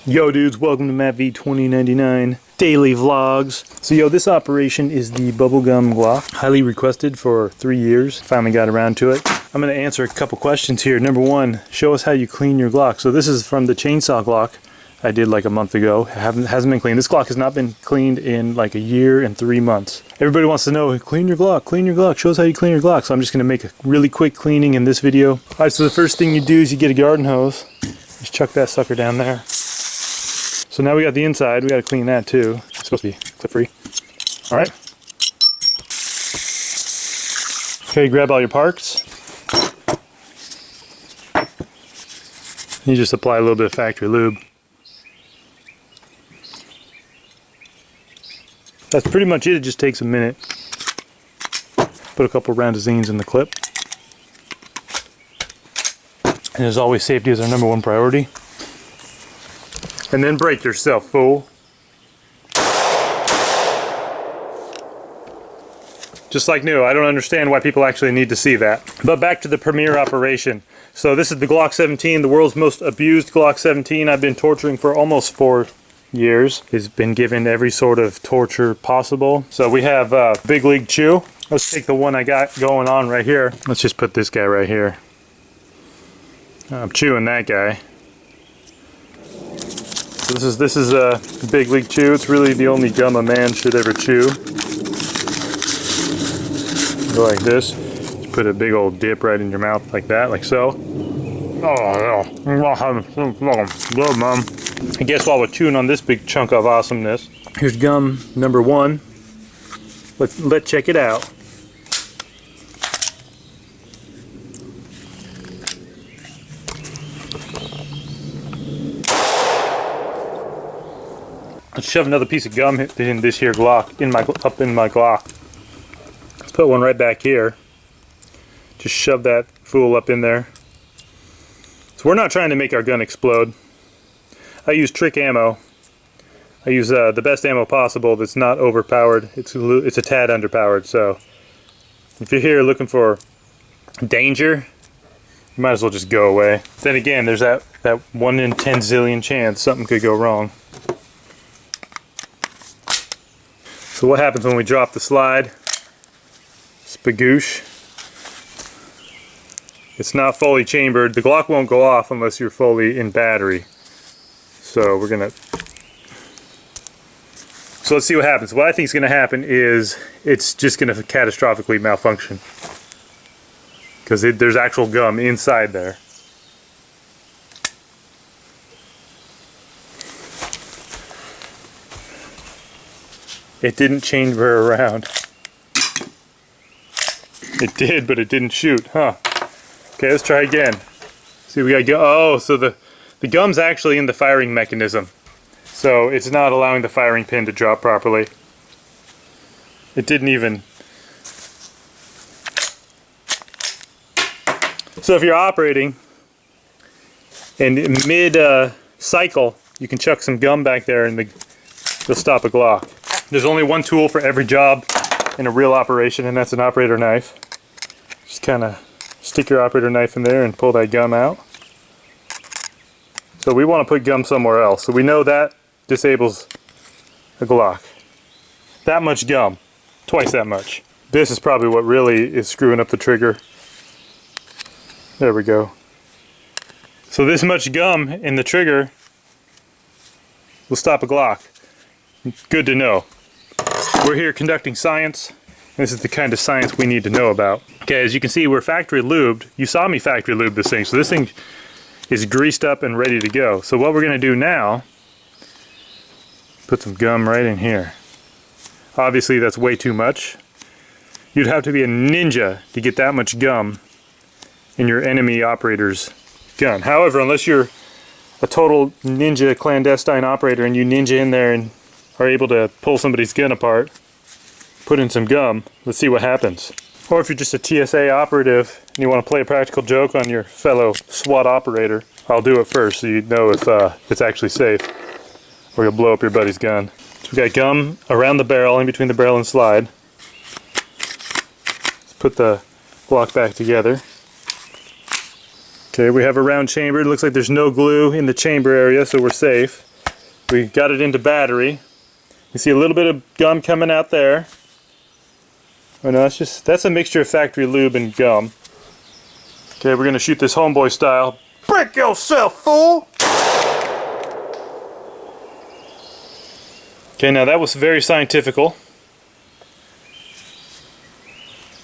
Yo dudes, welcome to Matt V 2099 daily vlogs. So yo, this operation is the bubblegum Glock. Highly requested for 3 years. Finally got around to it. I'm going to answer a couple questions here. Number one, show us how you clean your Glock. So this is from the chainsaw Glock I did like a month ago. Hasn't been cleaned. This Glock has not been cleaned in like a year and 3 months. Everybody wants to know, clean your Glock, show us how you clean your Glock. So I'm just going to make a really quick cleaning in this video. Alright, so the first thing you do is you get a garden hose. Just chuck that sucker down there. So now we got the inside, we got to clean that too. It's supposed to be clip free. Alright. Okay, grab all your parts. You just apply a little bit of factory lube. That's pretty much it, it just takes a minute. Put a couple rounds of zines in the clip. And as always, safety is our number one priority. And then break yourself, fool. Just like new. I don't understand why people actually need to see that. But back to the premiere operation. So this is the Glock 17, the world's most abused Glock 17. I've been torturing for almost 4 years. It's been given every sort of torture possible. So we have Big League Chew. Let's take the one I got going on right here. Let's just put this guy right here. I'm chewing that guy. This is a Big League Chew. It's really the only gum a man should ever chew. Go like this. Just put a big old dip right in your mouth like that, like so. Oh, good, Mom. I guess while we're chewing on this big chunk of awesomeness, here's gum number one. Let's check it out. Let's shove another piece of gum in this here Glock, up in my Glock. Let's put one right back here. Just shove that fool up in there. So we're not trying to make our gun explode. I use trick ammo. I use the best ammo possible that's not overpowered. It's a tad underpowered. So if you're here looking for danger, you might as well just go away. Then again, there's that 1 in 10 zillion chance something could go wrong. So what happens when we drop the slide? Spagoosh. It's not fully chambered. The Glock won't go off unless you're fully in battery. So let's see what happens. What I think is going to happen is it's just going to catastrophically malfunction. Because there's actual gum inside there. It didn't chamber around. It did, but it didn't shoot, huh? Okay, let's try again. See, we got go. Oh, so the gum's actually in the firing mechanism, so it's not allowing the firing pin to drop properly. It didn't even. So if you're operating and mid cycle, you can chuck some gum back there and you'll stop a Glock. There's only one tool for every job in a real operation, and that's an operator knife. Just kind of stick your operator knife in there and pull that gum out. So we want to put gum somewhere else. So we know that disables a Glock. That much gum. Twice that much. This is probably what really is screwing up the trigger. There we go. So this much gum in the trigger will stop a Glock. Good to know. We're here conducting science. This is the kind of science we need to know about. Okay, as you can see, we're factory lubed. You saw me factory lube this thing, so this thing is greased up and ready to go. So what we're going to do now, put some gum right in here. Obviously that's way too much. You'd have to be a ninja to get that much gum in your enemy operator's gun. However, unless you're a total ninja clandestine operator and you ninja in there and are able to pull somebody's gun apart, put in some gum, let's see what happens. Or if you're just a TSA operative and you want to play a practical joke on your fellow SWAT operator, I'll do it first so you know if it's actually safe, or you'll blow up your buddy's gun. So we got gum around the barrel, in between the barrel and slide. Let's put the Glock back together. Okay, we have a round chamber. It looks like there's no glue in the chamber area, so we're safe. We got it into battery. You see a little bit of gum coming out there. Oh no, that's a mixture of factory lube and gum. Okay, we're gonna shoot this homeboy style. Break yourself, fool! Okay, now that was very scientifical.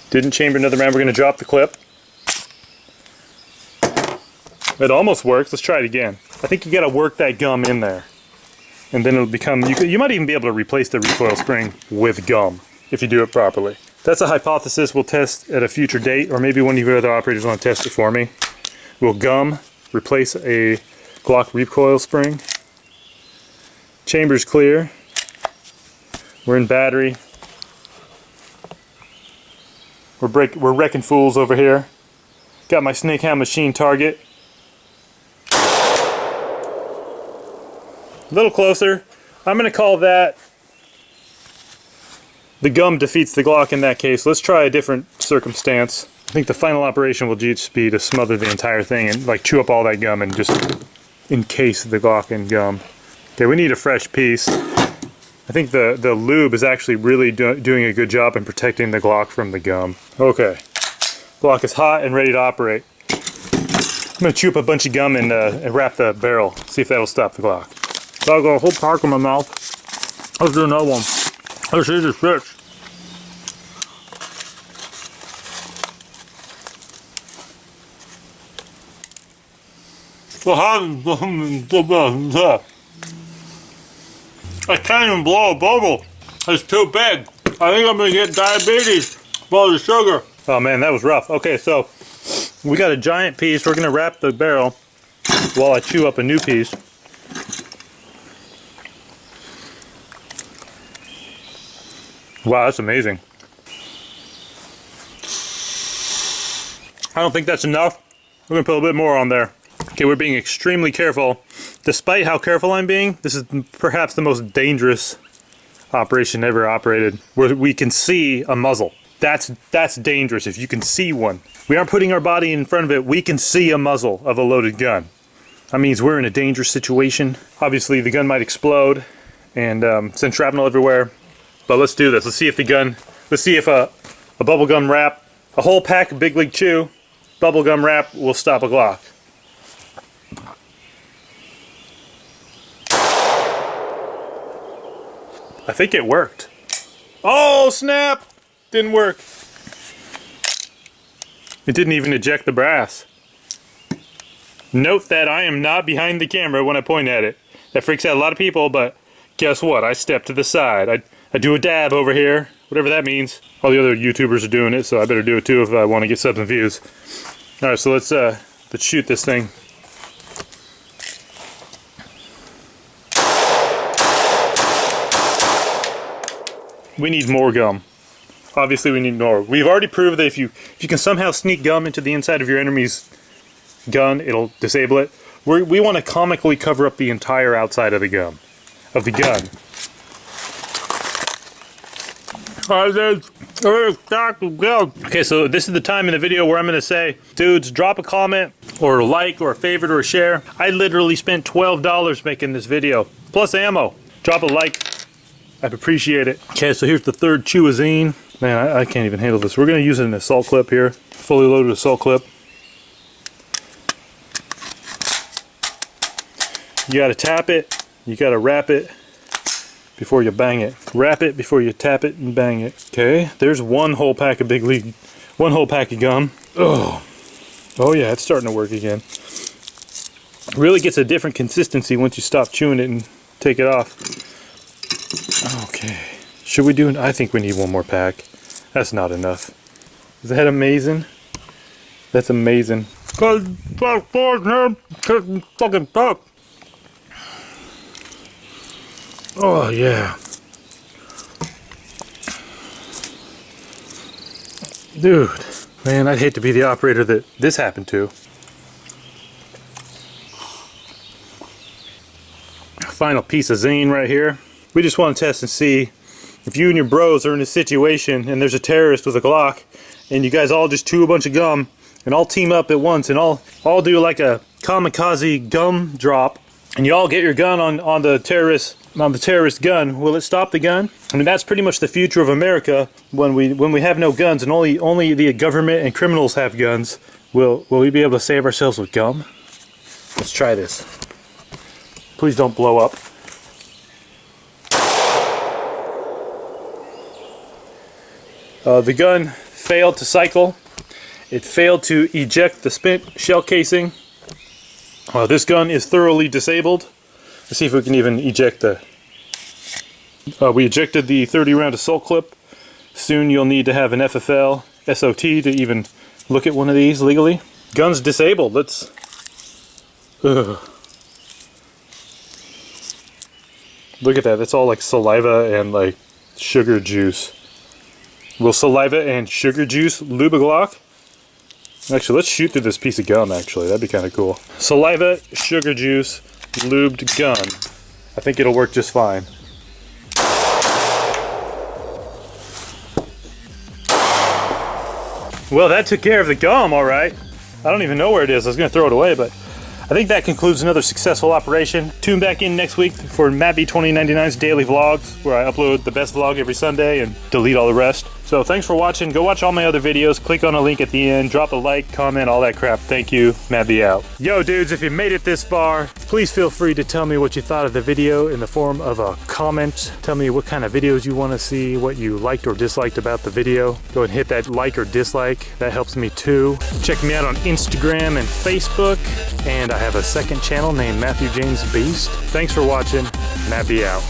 Didn't chamber another round. We're gonna drop the clip. It almost works. Let's try it again. I think you gotta work that gum in there. And then it'll become, you might even be able to replace the recoil spring with gum if you do it properly. That's a hypothesis we'll test at a future date, or maybe one of your other operators want to test it for me. Will gum replace a Glock recoil spring? Chamber's clear. We're in battery. We're wrecking fools over here. Got my snake hound machine target. A little closer. I'm going to call that the gum defeats the Glock in that case. Let's try a different circumstance. I think the final operation will just be to smother the entire thing and like chew up all that gum and just encase the Glock in gum. Okay, we need a fresh piece. I think the lube is actually really doing a good job in protecting the Glock from the gum. Okay, Glock is hot and ready to operate. I'm going to chew up a bunch of gum and wrap the barrel. See if that'll stop the Glock. So I got a whole pack in my mouth. Let's do another one. Let's eat this bitch. I can't even blow a bubble. It's too big. I think I'm gonna get diabetes from the sugar. Oh man, that was rough. Okay, so we got a giant piece. We're gonna wrap the barrel while I chew up a new piece. Wow, that's amazing. I don't think that's enough. We're gonna put a bit more on there. Okay, we're being extremely careful. Despite how careful I'm being, this is perhaps the most dangerous operation ever operated, where we can see a muzzle. That's dangerous if you can see one. We aren't putting our body in front of it. We can see a muzzle of a loaded gun. That means we're in a dangerous situation. Obviously, the gun might explode and send shrapnel everywhere. But let's do this. Let's see if a bubblegum wrap, a whole pack of Big League Chew, bubblegum wrap will stop a Glock. I think it worked. Oh snap! Didn't work. It didn't even eject the brass. Note that I am not behind the camera when I point at it. That freaks out a lot of people, but guess what? I step to the side. I do a dab over here, whatever that means. All the other YouTubers are doing it, so I better do it too if I want to get subs and views. Alright, so let's shoot this thing. We need more gum. Obviously we need more. We've already proved that if you can somehow sneak gum into the inside of your enemy's gun, it'll disable it. We want to comically cover up the entire outside of the gun. Okay, so this is the time in the video where I'm going to say, dudes, drop a comment or a like or a favorite or a share. I literally spent $12 making this video, plus ammo. Drop a like. I'd appreciate it. Okay, so here's the third Chewazine. Man, I can't even handle this. We're going to use an assault clip here. Fully loaded assault clip. You got to tap it. You got to wrap it before you bang it. Wrap it before you tap it and bang it. Okay, there's one whole pack of Big League. One whole pack of gum. Oh yeah, it's starting to work again. Really gets a different consistency once you stop chewing it and take it off. Okay, should we do I think we need one more pack. That's not enough. Is that amazing? That's amazing. Fucking fuck. Oh yeah. Dude, man, I'd hate to be the operator that this happened to. Final piece of zine right here. We just want to test and see if you and your bros are in a situation and there's a terrorist with a Glock and you guys all just chew a bunch of gum and all team up at once and all do like a kamikaze gum drop. and you all get your gun on the terrorist gun, will it stop the gun? I mean, that's pretty much the future of America. When we have no guns and only the government and criminals have guns, will we be able to save ourselves with gum? Let's try this. Please don't blow up. The gun failed to cycle. It failed to eject the spent shell casing. This gun is thoroughly disabled. Let's see if we can even eject the... we ejected the 30 round assault clip. Soon you'll need to have an FFL SOT to even look at one of these legally. Gun's disabled. Let's... Ugh. Look at that. That's all like saliva and like sugar juice. Will saliva and sugar juice lube a Glock? Actually, let's shoot through this piece of gum, actually. That'd be kind of cool. Saliva, sugar juice, lubed gun. I think it'll work just fine. Well, that took care of the gum, all right. I don't even know where it is. I was going to throw it away, but I think that concludes another successful operation. Tune back in next week for Matt 2099's daily vlogs, where I upload the best vlog every Sunday and delete all the rest. So thanks for watching. Go watch all my other videos. Click on a link at the end. Drop a like, comment, all that crap. Thank you. Matt out. Yo, dudes, if you made it this far, please feel free to tell me what you thought of the video in the form of a comment. Tell me what kind of videos you want to see, what you liked or disliked about the video. Go ahead and hit that like or dislike. That helps me too. Check me out on Instagram and Facebook. And I have a second channel named Matthew James Beast. Thanks for watching. Matt out.